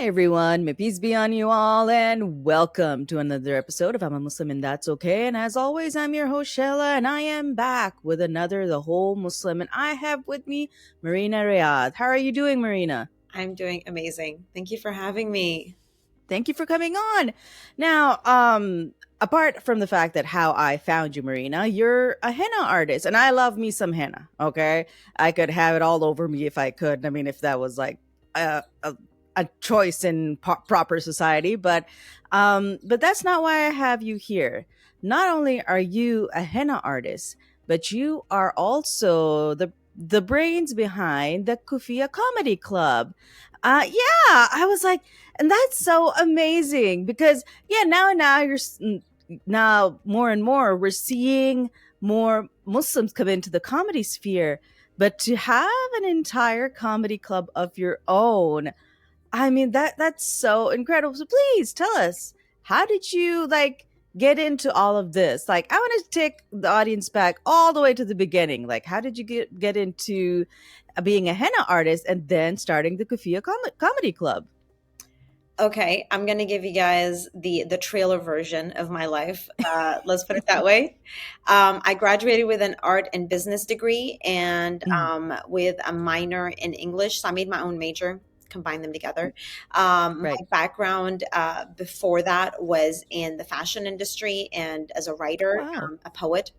Hi everyone, may peace be on you all, and welcome to another episode of I'm a Muslim and That's Okay. And as always, I'm your host Shella, and I am back with another The Whole Muslim, and I have with me Marena Riyad. How are you doing, Marena? I'm doing amazing. Thank you for having me. Thank you for coming on. Now, apart from the fact that how I found you, Marina, you're a henna artist, and I love me some henna. Okay, I could have it all over me if I could. I mean, if that was like a a, a choice in proper society, but that's not why I have you here. Not only are you a henna artist, but you are also the brains behind the Kufiya Comedy Club. Yeah, I was like, and that's so amazing because yeah, now now more and more we're seeing more Muslims come into the comedy sphere, but to have an entire comedy club of your own, I mean that's so incredible. So please tell us, how did you like get into all of this? Like, I want to take the audience back all the way to the beginning. Like, how did you get into being a henna artist and then starting the Kufiya Comedy Club? Okay, I'm gonna give you guys the trailer version of my life. Let's put it that way. I graduated with an art and business degree and Mm, with a minor in English. So I made my own major, combined them together. right. My background before that was in the fashion industry and as a Oh writer, wow. a poet.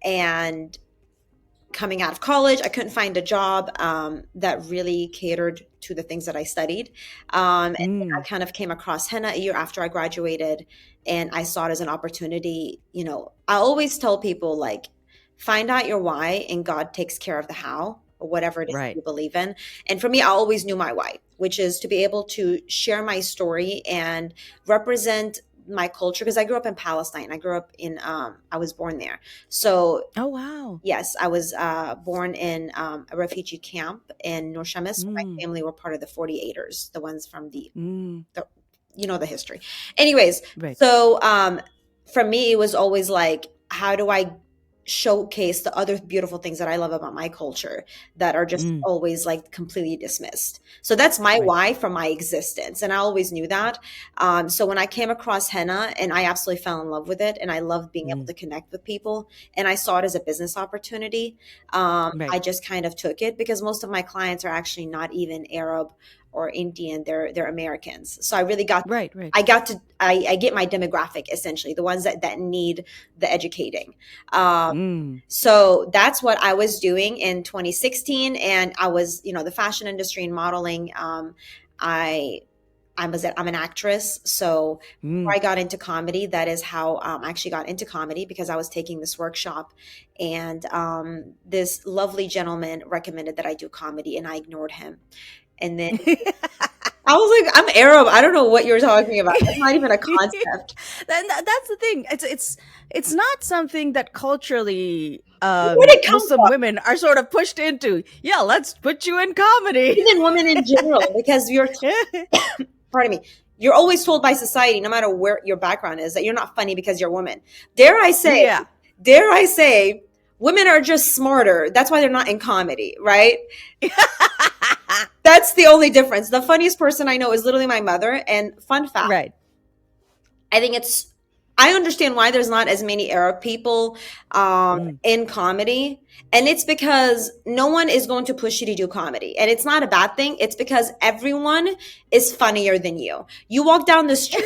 And coming out of college, I couldn't find a job that really catered to the things that I studied. And I Mm, kind of came across henna a year after I graduated, and I saw it as an opportunity. I always tell people, like, find out your why, and God takes care of the how, or whatever it is that right. you believe in. And for me, I always knew my why, which is to be able to share my story and represent my culture, because I grew up in Palestine. I was born there. So Oh wow. yes, I was born in a refugee camp in Nur Shems. My Mm, family were part of the 48ers, the ones from mm, the the history. Anyways, right. so for me, it was always like, how do I showcase the other beautiful things that I love about my culture that are just Mm, always like completely dismissed? So that's my right. why for my existence. And I always knew that. So when I came across henna, and I absolutely fell in love with it, and I loved being able Mm, to connect with people, and I saw it as a business opportunity, right. I just kind of took it, because most of my clients are actually not even Arab or Indian. They're Americans. So Right. Right. I get my demographic, essentially the ones that need the educating. Um, Mm, so that's what I was doing in 2016, and I was, the fashion industry and modeling. I I'm an actress, so before mm. I got into comedy, that is how I actually got into comedy, because I was taking this workshop, and this lovely gentleman recommended that I do comedy, and I ignored him. And then I was like, I'm Arab. I don't know what you're talking about. That's not even a concept. That's the thing. It's not something that culturally Where did it come Muslim from? women are sort of pushed into. Yeah, let's put you in comedy. Even women in general, because pardon me, you're always told by society, no matter where your background is, that you're not funny because you're a woman. Dare I say, Yeah. dare I say, women are just smarter. That's why they're not in comedy, right? That's the only difference. The funniest person I know is literally my mother. And fun fact, Right. I think I understand why there's not as many Arab people Mm. in comedy. And it's because no one is going to push you to do comedy. And it's not a bad thing. It's because everyone is funnier than you. You walk down the street,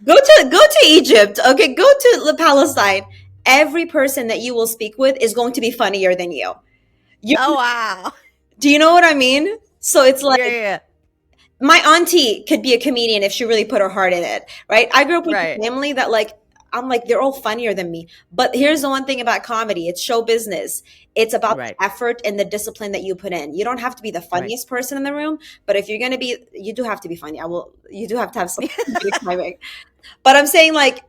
go to Egypt, okay, go to Palestine. Every person that you will speak with is going to be funnier than you. You Oh wow. do you know what I mean? So it's like, Yeah, yeah, yeah. my auntie could be a comedian if she really put her heart in it, right? I grew up with a Right. family that, like, I'm like, they're all funnier than me. But here's the one thing about comedy: it's show business. It's about Right. the effort and the discipline that you put in. You don't have to be the Right. funniest person in the room, but if you're gonna be, you do have to be funny. You do have to have some comedic timing. But I'm saying, like,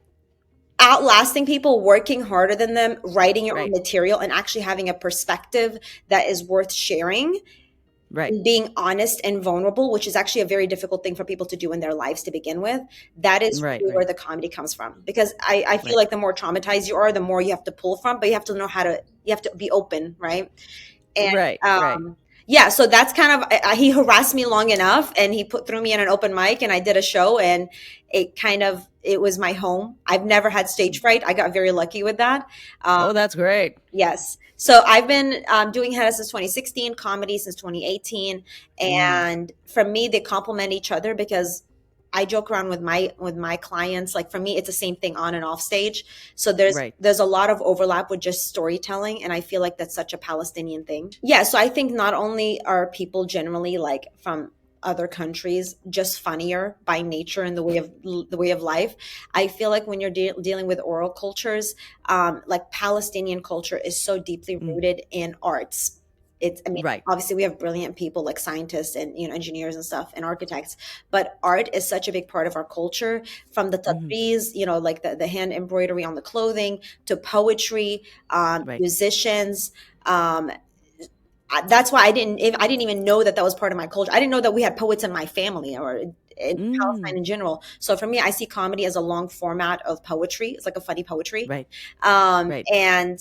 outlasting people, working harder than them, writing your own Right. material, and actually having a perspective that is worth sharing, Right. being honest and vulnerable, which is actually a very difficult thing for people to do in their lives to begin with. That is Right. really Right. where the comedy comes from. Because I feel Right. like the more traumatized you are, the more you have to pull from, but you have to know you have to be open, right? And Right. Right. Yeah, so that's kind of he harassed me long enough, and he threw me in an open mic, and I did a show, and it was my home. I've never had stage fright. I got very lucky with that. Oh, that's great. Yes. So I've been doing Henna since 2016, comedy since 2018, Mm, and for me, they complement each other because I joke around with my clients. Like for me, it's the same thing on and off stage. So right. there's a lot of overlap with just storytelling, and I feel like that's such a Palestinian thing. Yeah. So I think not only are people generally like from other countries just funnier by nature in the way of life. I feel like when you're dealing with oral cultures, like Palestinian culture is so deeply Mm, rooted in arts. I mean, right. obviously we have brilliant people like scientists and engineers and stuff and architects, but art is such a big part of our culture. From the Hmm. tatreez, like the hand embroidery on the clothing, to poetry, Right. musicians. That's why I didn't even know that that was part of my culture. I didn't know that we had poets in my family or in Palestine Mm, in general. So for me, I see comedy as a long format of poetry. It's like a funny poetry. right. Right. And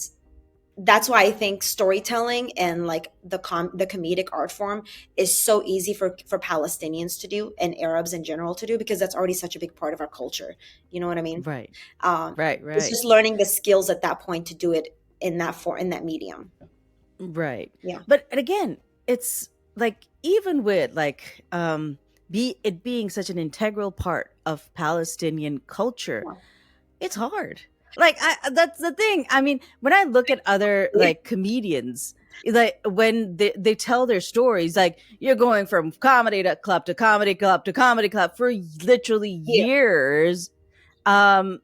that's why I think storytelling and like the comedic art form is so easy for Palestinians to do and Arabs in general to do, because that's already such a big part of our culture. You know what I mean? Right. Um, Right. it's Right. just learning the skills at that point to do it in that medium. Right. Yeah. But and again, it's like even with like be it being such an integral part of Palestinian culture, it's hard. Like that's the thing. I mean, when I look at other Yeah. like comedians, like when they tell their stories, like you're going from comedy to club to comedy club to comedy club for literally Yeah. years. And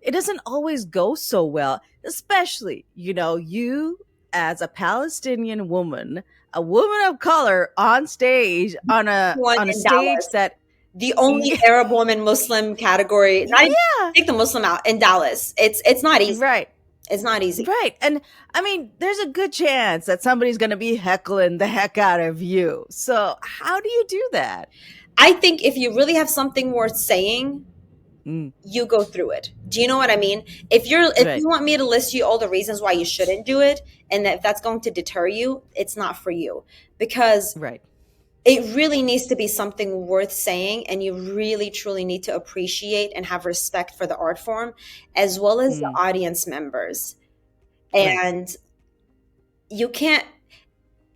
it doesn't always go so well, especially, you as a Palestinian woman, a woman of color on stage on a One on a in stage Dallas. that The only Arab woman Muslim category. Not even yeah, take the Muslim out in Dallas. It's not easy. right. It's not easy. Right. And I mean, there's a good chance that somebody's going to be heckling the heck out of you. So, how do you do that? I think if you really have something worth saying, Mm, you go through it. Do you know what I mean? If right. you want me to list you all the reasons why you shouldn't do it, and that if that's going to deter you, it's not for you, because Right. it really needs to be something worth saying, and you really truly need to appreciate and have respect for the art form as well as the Mm, audience members. right. And you can't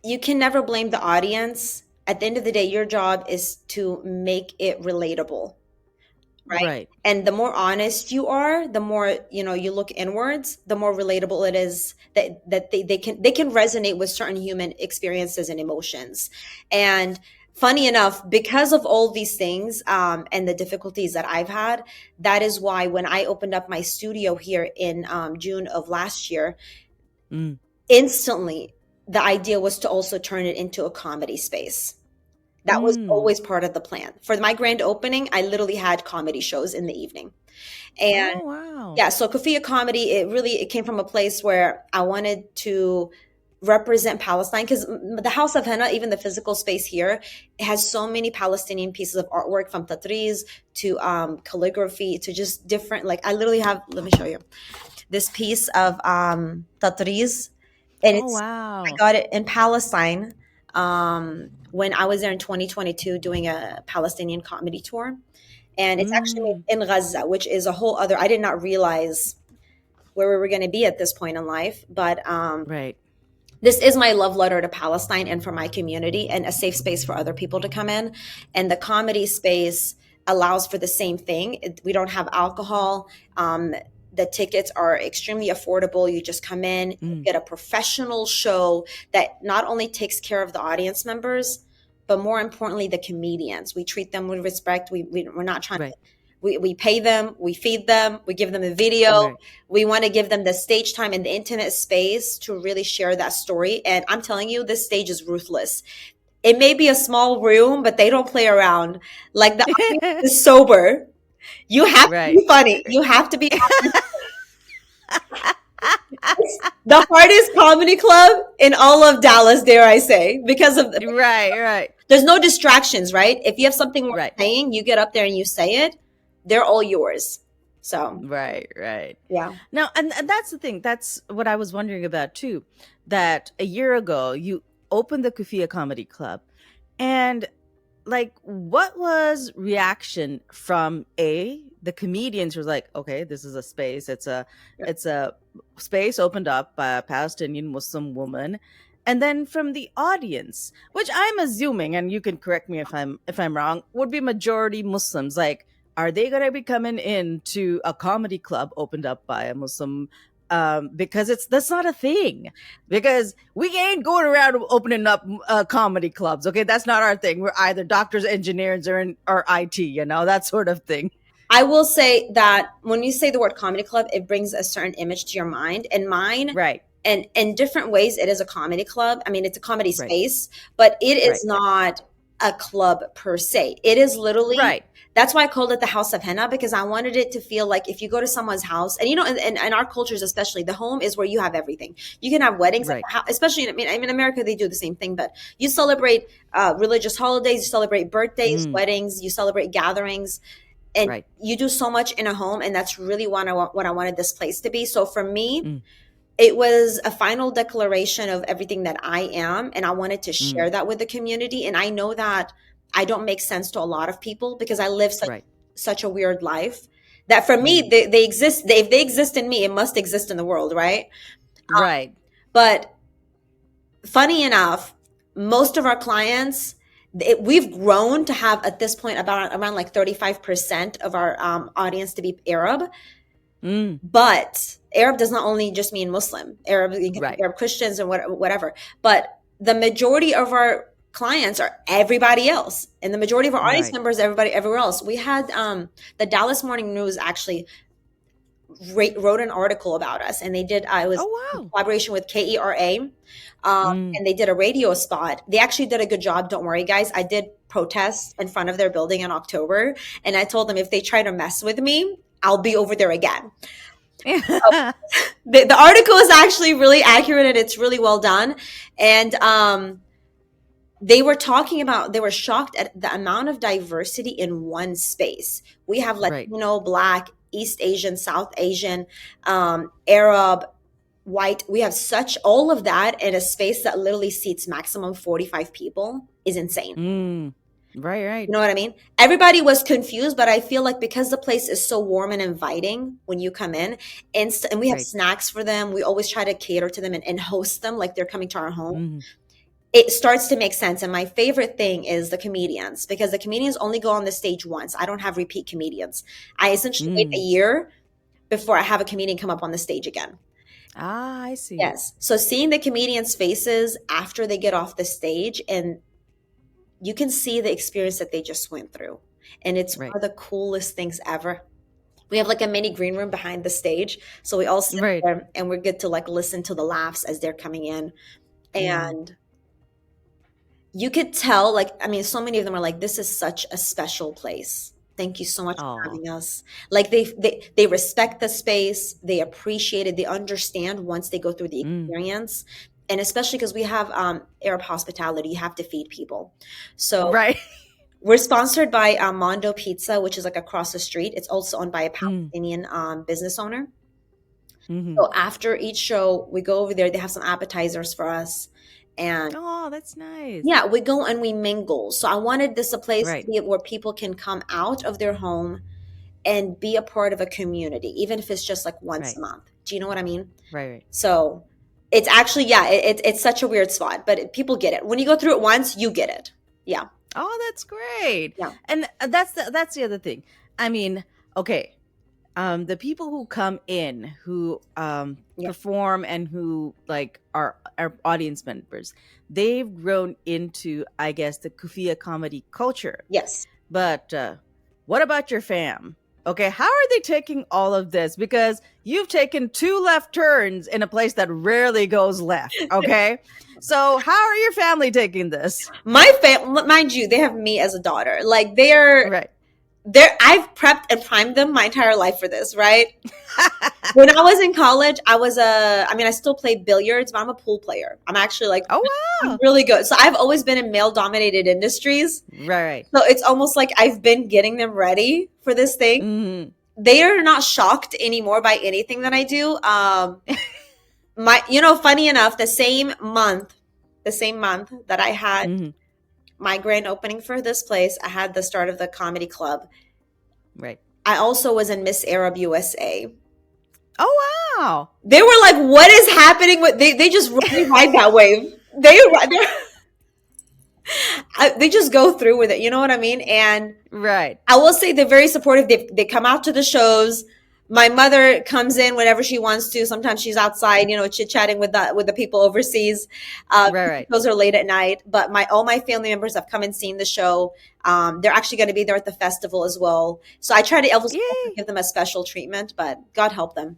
you can never blame the audience. At the end of the day, your job is to make it relatable, right? Right. And the more honest you are, the more you look inwards, the more relatable it is that they can resonate with certain human experiences and emotions. And funny enough, because of all these things, and the difficulties that I've had, that is why when I opened up my studio here in June of last year, Mm, instantly the idea was to also turn it into a comedy space. That was mm. always part of the plan. For my grand opening, I literally had comedy shows in the evening. And Oh, wow. yeah, so Kufiya Comedy, it came from a place where I wanted to represent Palestine, because the House of Henna, even the physical space here, it has so many Palestinian pieces of artwork, from tatreez to calligraphy to just different. Like I literally have, let me show you this piece of tatreez, and Oh, I wow. got it in Palestine when I was there in 2022 doing a Palestinian comedy tour. And it's actually Mm, in Gaza, which is a whole other, I did not realize where we were going to be at this point in life. But right. this is my love letter to Palestine and for my community, and a safe space for other people to come in. And the comedy space allows for the same thing. We don't have alcohol. The tickets are extremely affordable. You just come in, you Mm, get a professional show that not only takes care of the audience members, but more importantly, the comedians. We treat them with respect. We're not trying to, right. we pay them, we feed them, we give them a video. Right. We want to give them the stage time and the intimate space to really share that story. And I'm telling you, this stage is ruthless. It may be a small room, but they don't play around. Like the audience is sober. You have to Right. be funny. You have to be. It's the hardest comedy club in all of Dallas, dare I say, because of Right. Right. there's no distractions, right? If you have something worth Right. saying, you get up there and you say it. They're all yours. So Right. Right. yeah, Now, and that's the thing. That's what I was wondering about too. That a year ago, opened the Kufiya Comedy Club, and like, what was reaction from the comedians who was like, okay, this is a space, it's a space opened up by a Palestinian Muslim woman, and then from the audience, which I'm assuming, and you can correct me if I'm wrong, would be majority Muslims. Like, are they going to be coming into a comedy club opened up by a Muslim? Because that's not a thing, because we ain't going around opening up comedy clubs. Okay, that's not our thing. We're either doctors, engineers, or IT. That sort of thing. I will say that when you say the word comedy club, it brings a certain image to your mind. And mine, Right. and in different ways, it is a comedy club. I mean, it's a comedy Right. space, but it is Right. not a club per se. It is literally, Right. that's why I called it the House of Henna, because I wanted it to feel like if you go to someone's house, and in our cultures especially, the home is where you have everything. You can have weddings, Right. especially in America, they do the same thing, but you celebrate religious holidays, you celebrate birthdays, weddings, you celebrate gatherings. And Right. you do so much in a home, and that's really what I wanted this place to be. So for me, it was a final declaration of everything that I am, and I wanted to share that with the community. And I know that I don't make sense to a lot of people because I live such a weird life that for me, they exist. If they exist in me, it must exist in the world, right? Right. But funny enough, most of our clients, we've grown to have at this point around like 35% of our audience to be Arab. But Arab does not only just mean Muslim, Arab Christians and whatever. But the majority of our clients are everybody else, and the majority of our audience members, everybody everywhere else. We had the Dallas Morning News actually wrote an article about us, and they did. It was in collaboration with KERA, and they did a radio spot. They actually did a good job. Don't worry, guys. I did protest in front of their building in October, and I told them if they try to mess with me, I'll be over there again. The article is actually really accurate, and it's really well done. And they were shocked at the amount of diversity in one space. We have Latino, Black, East Asian, South Asian, Arab, white. We have all of that in a space that literally seats maximum 45 people is insane. Right. You know what I mean? Everybody was confused, but I feel like because the place is so warm and inviting when you come in, and we have snacks for them, we always try to cater to them and host them like they're coming to our home. It starts to make sense. And my favorite thing is the comedians, because the comedians only go on the stage once. I don't have repeat comedians. I essentially wait a year before I have a comedian come up on the stage again. Ah, I see. Yes. So seeing the comedians' faces after they get off the stage, and you can see the experience that they just went through. And it's one of the coolest things ever. We have like a mini green room behind the stage. So we all sit there and we get to like listen to the laughs as they're coming in. And you could tell, like, I mean, so many of them are like, this is such a special place. Thank you so much for having us. Like they respect the space. They appreciate it. They understand once they go through the experience. And especially because we have Arab hospitality, you have to feed people. So we're sponsored by Mondo Pizza, which is like across the street. It's also owned by a Palestinian business owner. So after each show, we go over there. They have some appetizers for us. And that's nice. Yeah, we go and we mingle. So I wanted this a place to be where people can come out of their home and be a part of a community, even if it's just like once a month. Do you know what I mean? Right. So it's actually, it's such a weird spot, but people get it. When you go through it once, you get it. Yeah. Oh, that's great. Yeah. And that's the other thing. I mean, okay. The people who come in, who perform and who like are audience members, they've grown into, I guess, the Kufiya comedy culture. Yes. But what about your fam? Okay, how are they taking all of this? Because you've taken 2 left turns in a place that rarely goes left. Okay, so how are your family taking this? My family, mind you, they have me as a daughter. Like they're I've prepped and primed them my entire life for this, right? When I was in college, I still play billiards, but I'm a pool player. I'm actually like, I'm really good. So I've always been in male dominated industries. Right. So it's almost like I've been getting them ready for this thing. They are not shocked anymore by anything that I do. Funny enough, the same month the same month that I had Hmm. my grand opening for this place, I had the start of the comedy club. Right. I also was in Miss Arab USA. Oh wow. They were like, "What is happening?" With they just really ride that wave. They just go through with it. You know what I mean? And Right. I will say they're very supportive. They come out to the shows. My mother comes in whenever she wants to. Sometimes she's outside, chit chatting with the people overseas. Right. Right. Those are late at night. But all my family members have come and seen the show. They're actually going to be there at the festival as well. So I try to also Yay. give them a special treatment. But God help them.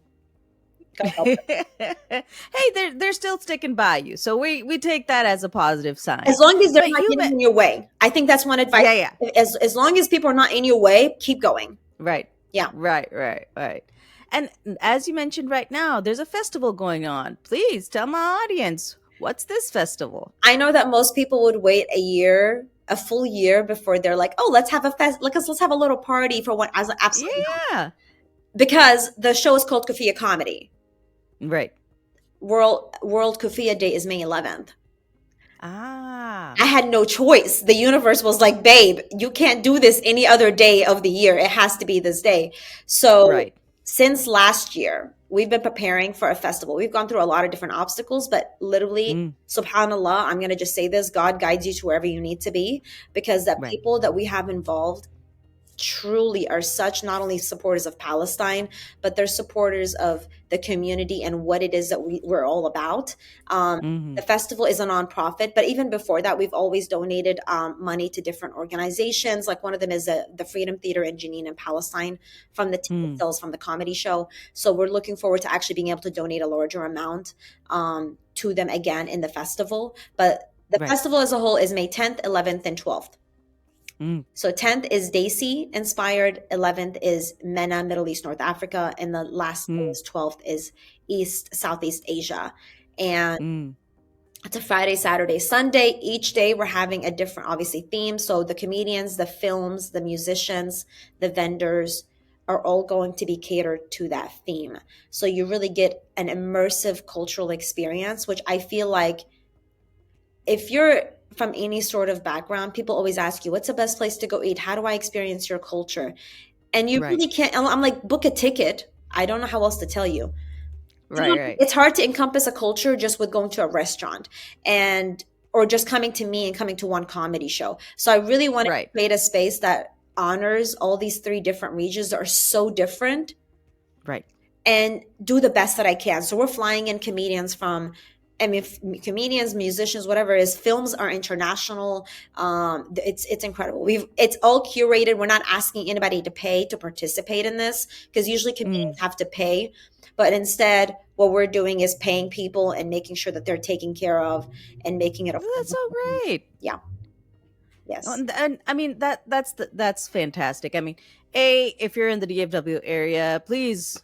God help them. Hey, they're still sticking by you, so we take that as a positive sign. As long as they're But not you getting met, in your way. I think that's one advice. yeah, yeah, As long as people are not in your way, keep going. right, Yeah. right. And as you mentioned, right now there's a festival going on. Please tell my audience, what's this festival? I know that most people would wait a full year before they're like, oh, let's have a fest. Let's have a little party for one. I was like, absolutely not. Yeah, Because the show is called Kufiya Comedy. right. World Kufiya Day is May 11th. Ah, I had no choice. The universe was like, babe, you can't do this any other day of the year. It has to be this day. So right. since last year, we've been preparing for a festival. We've gone through a lot of different obstacles, but literally, Mm, subhanallah, I'm going to just say this, God guides you to wherever you need to be, because the right. people that we have involved truly are such not only supporters of Palestine, but they're supporters of the community and what it is that we're all about. Hmm. The festival is a nonprofit, but even before that, we've always donated money to different organizations. Like one of them is the Freedom Theater in Jenin in Palestine from the ticket Mm, sales from the comedy show. So we're looking forward to actually being able to donate a larger amount to them again in the festival. But the right. festival as a whole is May 10th, 11th, and 12th. Mm, So 10th is Desi inspired, 11th is MENA, Middle East, North Africa, and the last mm, is 12th is Southeast Asia. And mm, it's a Friday, Saturday, Sunday. Each day we're having a different, obviously, theme. So the comedians, the films, the musicians, the vendors are all going to be catered to that theme. So you really get an immersive cultural experience, which I feel like if you're from any sort of background, people always ask you, what's the best place to go eat? How do I experience your culture? And you right. really can't. I'm like, book a ticket. I don't know how else to tell you. Right. Right. It's hard to encompass a culture just with going to a restaurant and or just coming to me and coming to one comedy show. So I really want to Right. create a space that honors all these three different regions that are so different Right. and do the best that I can. So we're flying in comedians from, I mean, comedians, musicians, whatever it is. Films are international. It's incredible. It's all curated. We're not asking anybody to pay to participate in this because usually Mm. comedians have to pay, but instead, what we're doing is paying people and making sure that they're taken care of and making it Well, that's so affordable. great. Yeah. Oh, Yes. and I mean that's fantastic. I mean, if you're in the DFW area, please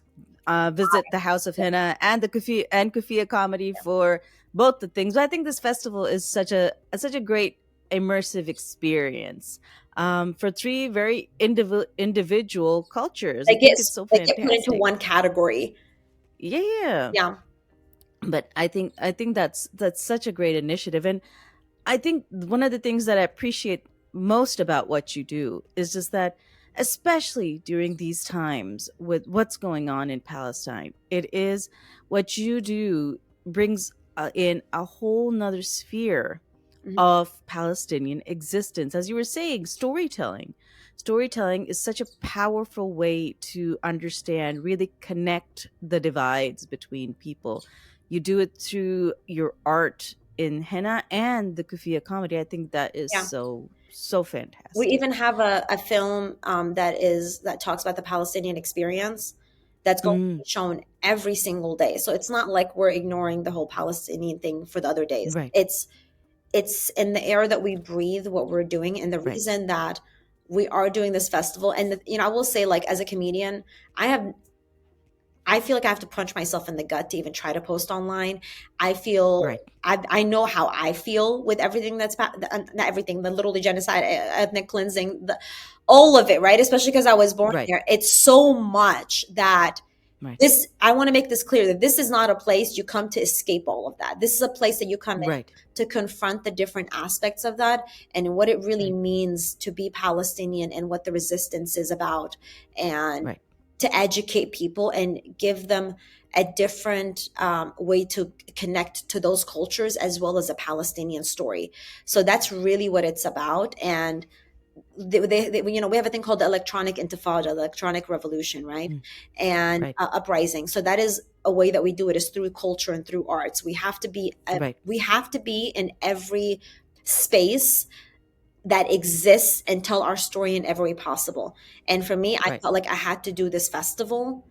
visit the House of Henna and the Kufiya Comedy for both the things. But I think this festival is such a great immersive experience for three very individual cultures. I think it's so They get put into fantastic. one category. Yeah, Yeah. but I think that's such a great initiative, and I think one of the things that I appreciate most about what you do is just that, especially during these times with what's going on in Palestine, it is what you do brings in a whole nother sphere Mhm. of Palestinian existence. As you were saying, storytelling. Storytelling is such a powerful way to understand, really connect the divides between people. You do it through your art in henna and the Kufiya comedy. I think that is Yeah. so We fantastic. even have a film that talks about the Palestinian experience that's going to Mm, be shown every single day. So it's not like we're ignoring the whole Palestinian thing for the other days. right, It's in the air that we breathe what we're doing, and the right, reason that we are doing this festival. And I will say, like as a comedian, I have I feel like I have to punch myself in the gut to even try to post online. I feel right. I know how I feel with everything not everything, the literally genocide, ethnic cleansing, all of it, right? Especially because I was born Right. here. It's so much that Right. This, I want to make this clear that this is not a place you come to escape all of that. This is a place that you come in Right. to confront the different aspects of that and what it really Right. means to be Palestinian and what the resistance is about, and Right. to educate people and give them a different way to connect to those cultures as well as a Palestinian story. So that's really what it's about. And we have a thing called the electronic intifada, electronic revolution, right? Mm. And Right. uprising. So that is a way that we do it, is through culture and through arts. Right. We have to be in every space that exists and tell our story in every way possible. And for me, I Right. felt like I had to do this festival.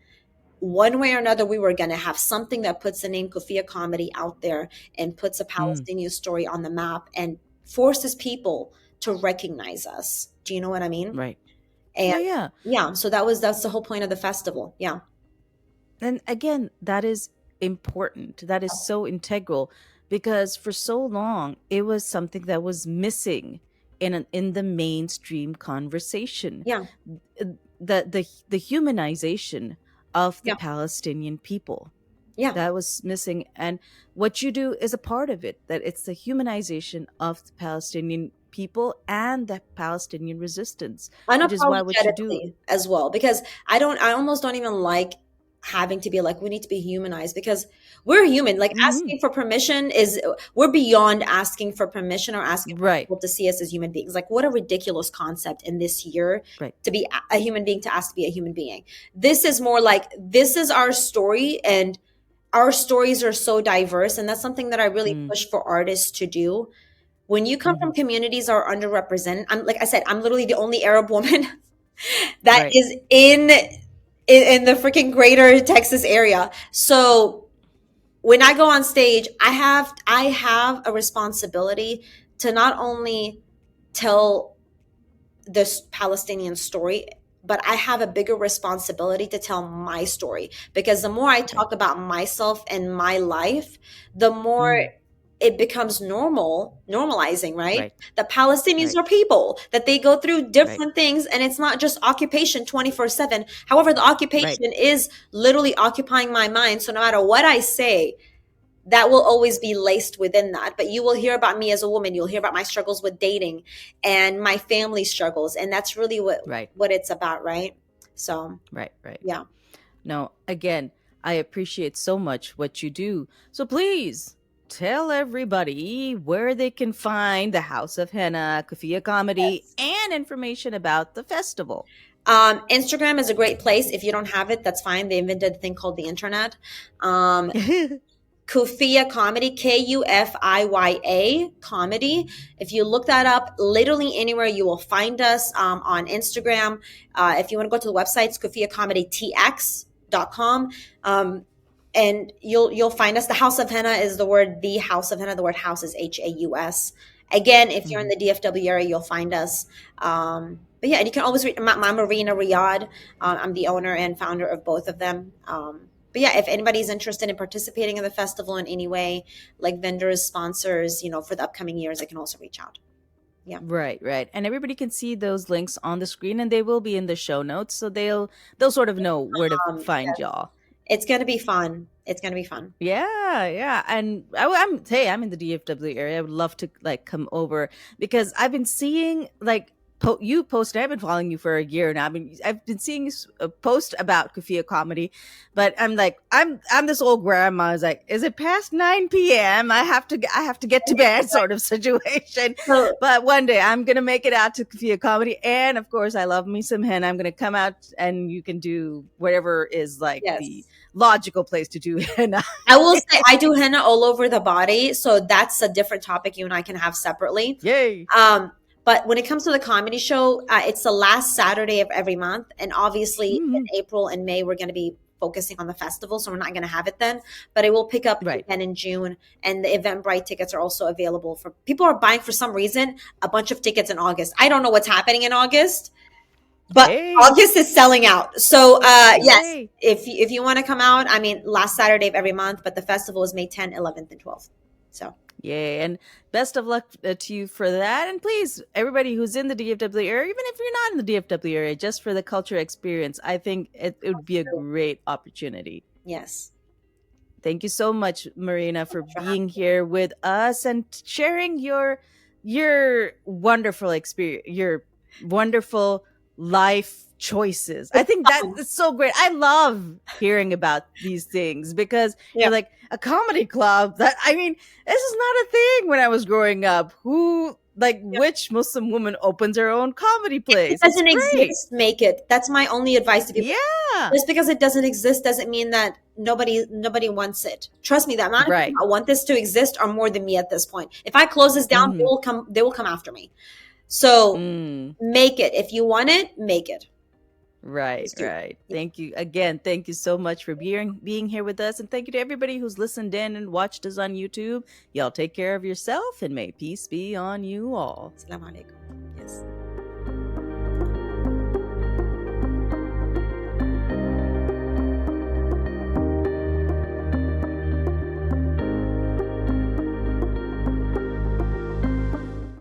One way or another, we were going to have something that puts the name Kufiya Comedy out there and puts a Mm. Palestinian story on the map and forces people to recognize us. Do you know what I mean? Right. And Yeah. Yeah. yeah, so that's the whole point of the festival. Yeah. And again, that is important. That is so integral because for so long it was something that was missing in the mainstream conversation. Yeah. The humanization of the Yeah. Palestinian people. Yeah. That was missing, and what you do is a part of it. That it's the humanization of the Palestinian people and the Palestinian resistance, which is why what you do. Unapologetically as well, because I almost don't even like having to be like, we need to be humanized, because we're human. Like, Hmm. asking for permission is, we're beyond asking for permission or asking for Right. people to see us as human beings. Like, what a ridiculous concept in this year, Right. to be a human being, to ask to be a human being. This is more like, this is our story, and our stories are so diverse, and that's something that I really Mm. push for artists to do. When you come Hmm. from communities that are underrepresented, I'm, like I said, I'm literally the only Arab woman that Right. is in the freaking greater Texas area. So when I go on stage, I have a responsibility to not only tell this Palestinian story, but I have a bigger responsibility to tell my story, because the more I Right. talk about myself and my life, the more Mm. it becomes normalizing, right? Right. The Palestinians Right. are people, that they go through Right. different things, and it's not just occupation 24/7. However, the Right. occupation is literally occupying my mind. So no matter what I say, that will always be laced within that. But you will hear about me as a woman. You'll hear about my struggles with dating and my family struggles. And that's really Right. what it's about, right? So, Right. Right. yeah. No, again, I appreciate so much what you do. So please tell everybody where they can find the House of Henna, Kufiya Comedy, Yes. and information about the festival. Instagram is a great place. If you don't have it, that's fine. They invented a thing called the internet. Kufiya Comedy, Kufiya Comedy. If you look that up, literally anywhere, you will find us on Instagram. If you want to go to the website, it's kufiyacomedytx.com. And you'll find us. The House of Henna is the word, the House of Henna. The word house is Haus. Again, if you're in Mhm. the DFW area, you'll find us. But yeah, and you can always read my Marena Riyad. I'm the owner and founder of both of them. But yeah, if anybody's interested in participating in the festival in any way, like vendors, sponsors, for the upcoming years, I can also reach out. Yeah. Right, right. And everybody can see those links on the screen and they will be in the show notes so they'll sort of know where to find Yes. y'all. It's gonna be fun. It's gonna be fun. Yeah, yeah, and I'm in the DFW area. I would love to like come over because I've been seeing like you posted. I've been following you for a year now. I've been seeing you post about Kufiya Comedy, but I'm like I'm this old grandma. Is like, is it past 9 p.m.? I have to get to bed sort of situation. So But one day I'm gonna make it out to Kufiya Comedy, and of course I love me some henna. I'm gonna come out and you can do whatever is like the yes. logical place to do henna. I will say I do henna all over the body, so that's a different topic you and I can have separately. Yay. But when it comes to the comedy show, it's the last Saturday of every month, and obviously in Mhm. April and May we're going to be focusing on the festival, so we're not going to have it then. But it will pick up Right. again in June, and the Eventbrite tickets are also available for people are buying for some reason a bunch of tickets in August. I don't know what's happening in August, but Hey. August is selling out. So yes, Yay. if you want to come out, I mean, last Saturday of every month, but the festival is May 10th, 11th, and 12th. So Yay. And best of luck to you for that. And please, everybody who's in the DFW area, even if you're not in the DFW area, just for the culture experience, I think it would be a great opportunity. yes, Thank you so much, Marina, for for having being here with us and sharing your wonderful experience, your wonderful life choices. I think that fun. is so great. I love hearing about these things because you're Yep. like a comedy club. That I mean, this is not a thing when I was growing up. Who like Yep. which Muslim woman opens her own comedy If it place? It's doesn't great. exist, make it. That's my only advice to people. Yeah. Just because it doesn't exist doesn't mean that nobody wants it. Trust me, the amount of people Right. that want this to exist are more than me at this point. If I close this down, Mm-hmm. they will come after me. So Mm. make it. If you want it, make it. Right, Just do it. right. Thank you again. Thank you so much for being here with us, and thank you to everybody who's listened in and watched us on YouTube. Y'all take care of yourself, and may peace be on you all. Assalamu alaikum. Yes.